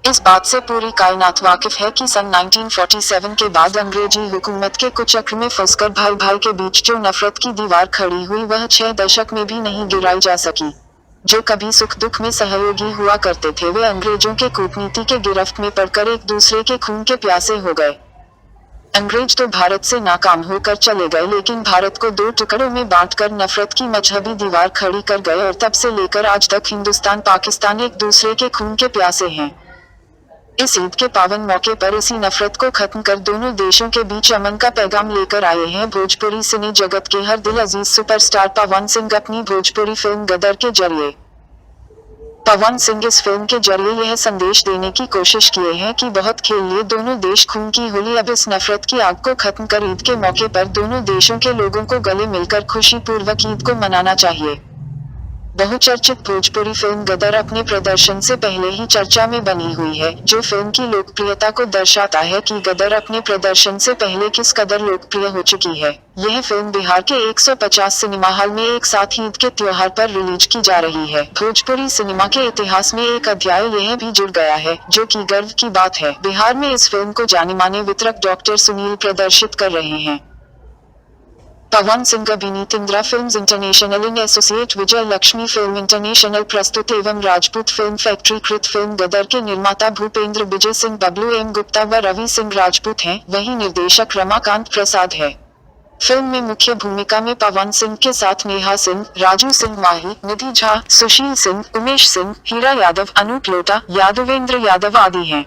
इस बात से पूरी कायनात वाकिफ है कि सन 1947 के बाद अंग्रेजी हुकूमत के कुचक्र में फंसकर भाई भाई के बीच जो नफरत की दीवार खड़ी हुई वह 6 दशक में भी नहीं गिराई जा सकी। जो कभी सुख दुख में सहयोगी हुआ करते थे वे अंग्रेजों के कूटनीति के गिरफ्त में पड़कर एक दूसरे के खून के प्यासे हो गए। अंग्रेज तो भारत से नाकाम होकर चले गए लेकिन भारत को दो टुकड़ों में बांटकर नफरत की मजहबी दीवार खड़ी कर गए और तब से लेकर आज तक हिंदुस्तान पाकिस्तान एक दूसरे के खून के प्यासे हैं। इस ईद के पावन मौके पर इसी नफरत को खत्म कर दोनों देशों के बीच अमन का पैगाम लेकर आए हैं भोजपुरी सिने जगत के हर दिल अजीज सुपरस्टार पवन सिंह अपनी भोजपुरी फिल्म गदर के जरिए। पवन सिंह इस फिल्म के जरिए यह संदेश देने की कोशिश किए हैं कि बहुत खेल लिए दोनों देश, खून की होली अब इस नफरत की आग को खत्म कर ईद के मौके पर दोनों देशों के लोगों को गले मिलकर खुशी पूर्वक ईद को मनाना चाहिए। बहुचर्चित भोजपुरी फिल्म गदर अपने प्रदर्शन से पहले ही चर्चा में बनी हुई है, जो फिल्म की लोकप्रियता को दर्शाता है कि गदर अपने प्रदर्शन से पहले किस कदर लोकप्रिय हो चुकी है। यह फिल्म बिहार के 150 सिनेमा हॉल में एक साथ ईद के त्योहार पर रिलीज की जा रही है। भोजपुरी सिनेमा के इतिहास में एक अध्याय यह भी जुड़ गया है, जो कि गर्व की बात है। बिहार में इस फिल्म को जाने माने वितरक डॉक्टर सुनील प्रदर्शित कर रहे हैं। पवन सिंह अभिनीत इंदिरा फिल्म्स इंटरनेशनल इन एसोसिएट विजय लक्ष्मी फिल्म इंटरनेशनल प्रस्तुत एवं राजपूत फिल्म फैक्ट्री कृत फिल्म गदर के निर्माता भूपेंद्र विजय सिंह, बबलू एम गुप्ता व रवि सिंह राजपूत हैं, वहीं निर्देशक रमाकांत प्रसाद है। फिल्म में मुख्य भूमिका में पवन सिंह के साथ नेहा सिंह, राजू सिंह माही, निधि झा, सुशील सिंह, उमेश सिंह, हीरा यादव, अनूप लोटा, यादवेंद्र यादव आदि हैं।